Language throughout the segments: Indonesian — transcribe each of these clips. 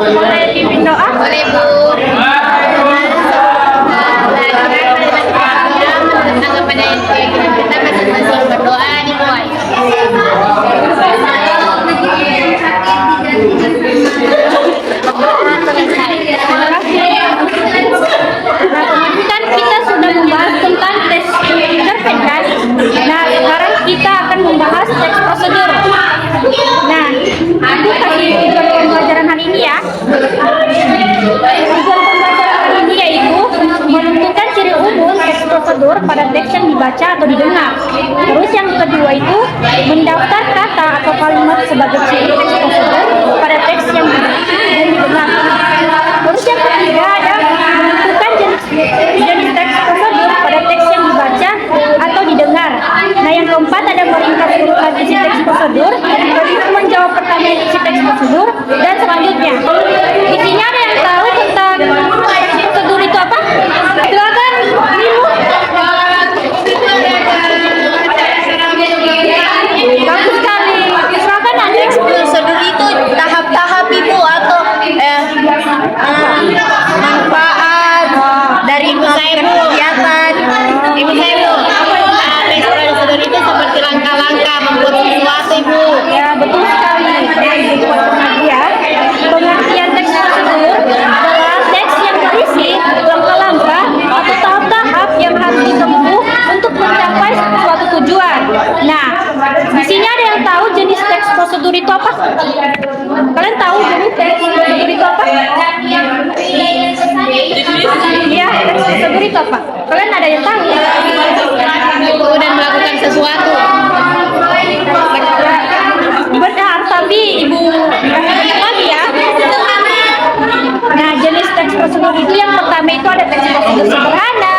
Boleh pimpin doa? Boleh Bu. Tentang kepada yang kita masing-masing berdoa dimulai. Kan kita sudah membahas tentang tes cerpen kan? Nah, sekarang kita akan membahas teks prosedur. Nah, aku kasih tujuan pembelajaran hari ini ya. Tujuan pembelajaran hari ini yaitu menentukan ciri umum teks prosedur pada teks yang dibaca atau didengar. Terus yang kedua itu mendaftar kata atau kalimat sebagai ciri teks prosedur pada teks yang didengar. Terus yang ketiga ada menentukan jenis teks prosedur pada teks yang dibaca atau didengar. Nah, yang keempat ada meringkas urutan isi teks prosedur, bagaimana menjawab pertanyaan isi teks prosedur, dan selanjutnya. Di sini ada yang tahu tentang teks prosedur itu apa? Silakan, Milu. Bagus sekali. Silakan, Andi. Teks prosedur itu tahap-tahap Ibu atau manfaat dari melakukan kegiatan. Ibu saya Bu, teks prosedur itu seperti langkah-langkah membuat sesuatu Ibu. Ya, betul sekali. Ya, pengertian teks prosedur adalah teks yang berisi langkah-langkah atau tahap-tahap yang harus ditempuh untuk mencapai suatu tujuan. Nah, di sini ada yang tahu jenis teks prosedur itu apa? Kalian tahu jenis teks prosedur itu apa? Iya, teks prosedur itu apa? Kalian ada yang tahu? Dan melakukan sesuatu. Benar, tapi Ibu banyak lagi ya. Nah, jenis teks prosedur itu yang pertama itu ada teks prosedur sederhana,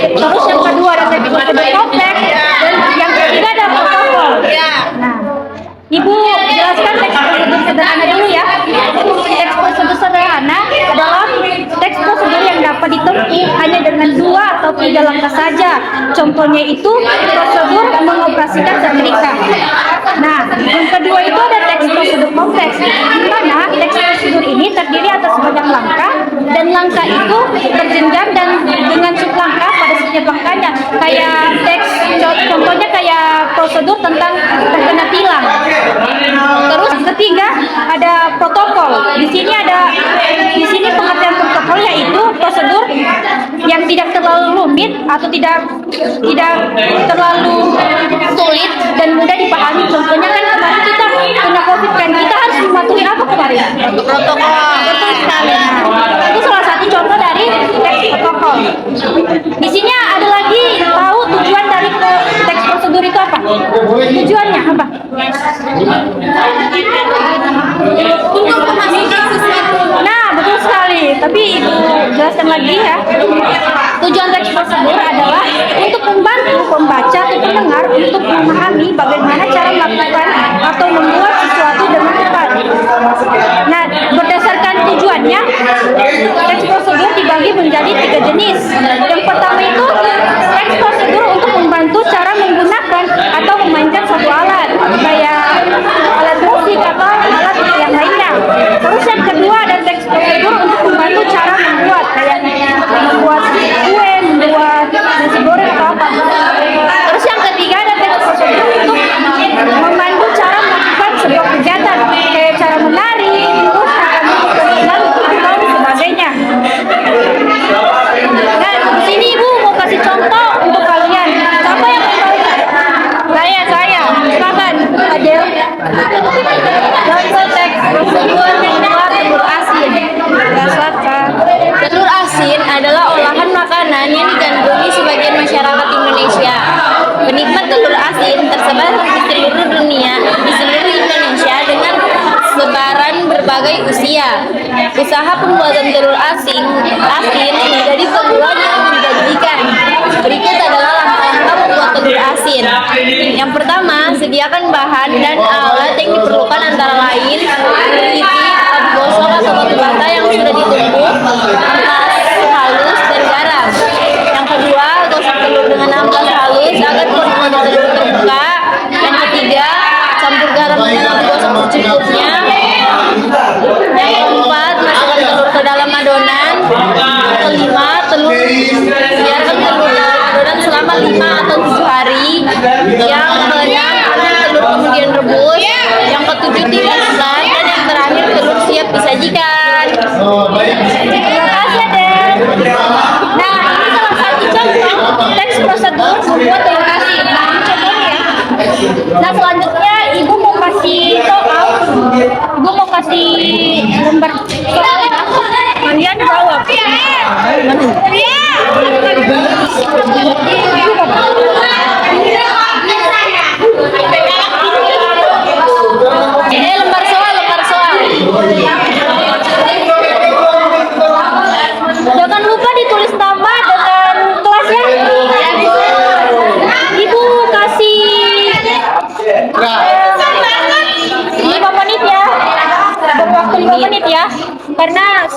terus yang kedua ada teks prosedur kompleks, dan yang ketiga ada protokol. Nah, Ibu jelaskan teks prosedur sederhana dulu ya. Teks prosedur sederhana adalah teks prosedur yang dapat ditempuh hanya dengan 2 atau 3 langkah saja. Contohnya itu prosedur mengoperasikan setrika. Nah, yang kedua itu ada teks prosedur kompleks, di mana teks prosedur ini terdiri atas banyak langkah dan langkah itu berjenjang dan dengan sublangkah pada setiap langkahnya. Kayak teks contohnya kayak prosedur tentang terkena tilang. Terus ketiga ada protokol. Di sini pengertian protokol yaitu prosedur yang tidak terlalu rumit atau tidak terlalu sulit dan mudah dipahami. Contohnya kan kemarin kita kena COVID kan, kita harus mematuhi apa kemarin? Protokol. Betul sekali. Nah, itu salah satu contoh dari teks protokol. Di sini ada lagi tahu tujuan dari teks prosedur itu apa? Tujuannya apa? Untuk memastikan sesuatu. Nah, betul sekali. Tapi Ibu jelaskan lagi ya. Tujuan teks prosedur adalah untuk membantu pembaca atau pendengar untuk memahami bagaimana cara melakukan atau membuat sesuatu dengan tepat. Nah, berdasarkan tujuannya, teks prosedur dibagi menjadi 3 jenis. Yang pertama itu teks prosedur untuk membantu cara menggunakan atau memainkan suatu alat, kayak alat musik atau alat yang lainnya. Terus yang kedua ada teks prosedur untuk membantu cara membuat, kayak membuat kue, membuat nasi goreng atau apa. Terus yang ketiga ada teks prosedur untuk memandu cara melakukan sebuah kegiatan, kayak cara menari, terus cara melakukan dan sebagainya. Nah, di sini Ibu mau kasih contoh untuk kalian. Siapa yang mau tahu? Saya. Silakan, Adel. Contoh teks prosedur telur asin. Rasakan. Telur asin adalah olahan makanan yang digandrungi sebagian masyarakat Indonesia. Penikmat telur asin tersebar di seluruh dunia, di seluruh Indonesia dengan sebaran berbagai usia. Usaha pembuatan telur asin menjadi peluang yang menjanjikan. Berikut adalah langkah-langkah membuat telur asin. Yang pertama, sediakan bahan dan alat yang diperlukan antara lain teliti, batu gosok atau batu bata yang sudah ditumbuk, amplas halus, dan garam. Yang kedua, gosok telur dengan amplas halus agar kulit telur terbuka. Yang ketiga, campur garam dengan gosok secukupnya. Yang keempat, kasih lembar soalnya. Kalian jawab. Lembar soal. Jangan lupa ditulis nama dengan kelasnya. Ibu kasih 5 menit ya. Waktu 5 menit ya. Karena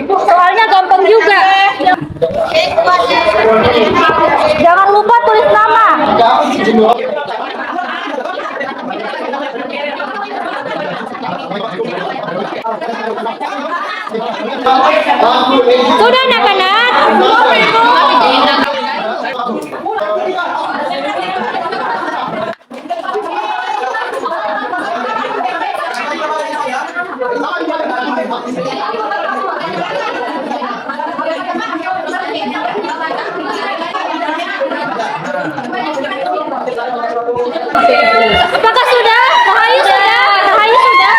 soalnya gampang juga. Jangan lupa tulis nama. Sudah anak-anak. Apakah sudah? Rahayu sudah? Rahayu sudah?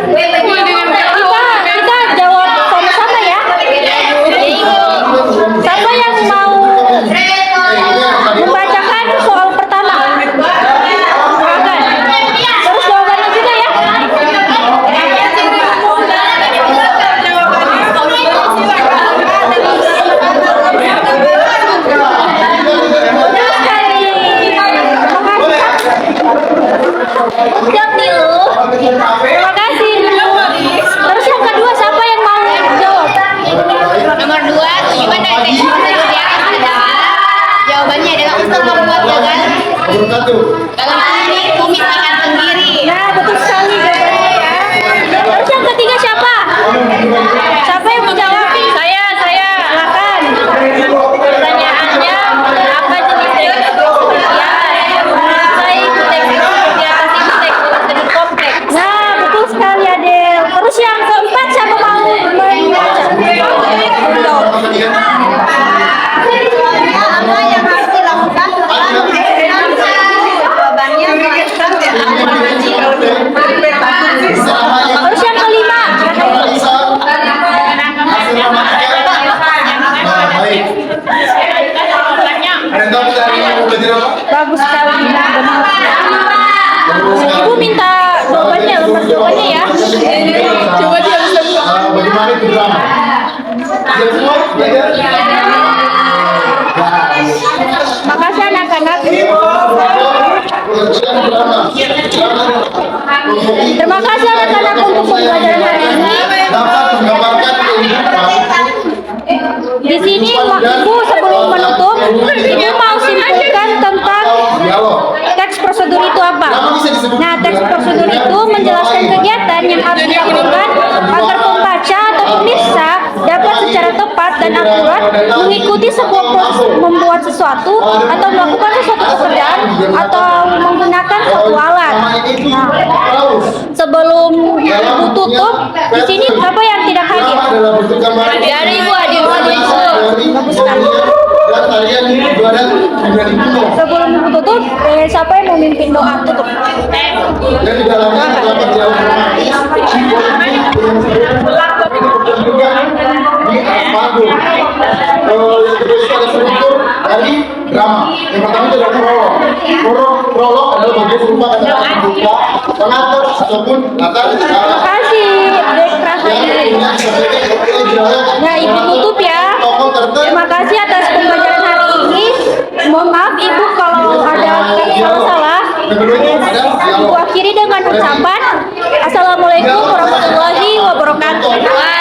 Kita jawab sama-sama ya. Siapa yang mau membacakan soal pertama? Silakan. Terus jawabannya juga ya. Terima kasih. Terus yang kedua siapa yang mau jawab? Nomor 2, tujuan dari teks prosedur di atas adalah jawabannya adalah untuk membuat gagan pemisahan sendiri. Nah, betul sekali jawabannya ya. Terus yang ketiga siapa? Siapa yang mau jawab? Saya. Silakan. Pertanyaannya, apa jenis teks prosedur di atas? Saya ikut teks prosedur di atas itu teks prosedur kompleks. Nah, betul sekali Adel. Terus yang keempat siapa mau membaca? Apa yang harus dilakukan setelah jawabannya Terus yang kelima. Bagus sekali. Ibu minta jawabannya, lembar jawabannya ya. Coba dia bagaimana itu drama? Dia semua belajar. Makasih anak-anak. Terima kasih anak-anak untuk pembelajaran hari ini. Dapat menggambarkan kehidupan. Di sini Ibu sebelum menutup, Ibu mau simpulkan tentang Dialog. teks prosedur itu apa? Nah, teks prosedur itu menjelaskan kegiatan yang harus dilakukan agar pembaca atau pemirsa dapat secara tepat dan akurat mengikuti sebuah proses membuat sesuatu atau melakukan sesuatu pekerjaan atau menggunakan suatu alat. Nah, sebelum Ibu tutup, di sini siapa yang tidak hadir? Dari Ibu hadir. Bagus sekali. Dan kalian ibadat menjadi kuno. Sebelum Ibu tutup, siapa yang mau mimpin doa tutup? Dan di dalamnya terdapat dialog juga di panggung. Yang kedua itu ada struktur dari drama. Yang pertama itu adalah prolog. Prolog adalah bagian berupa kata-kata pembuka, pengantar ataupun latar Terima kasih, Dek Rahadi. Nah, Ibu tutup ya. Terima kasih atas pembelajaran hari ini. Mohon maaf Ibu kalau ada salah-salah. Ibu akhiri dengan ucapan Assalamualaikum warahmatullahi wabarakatuh.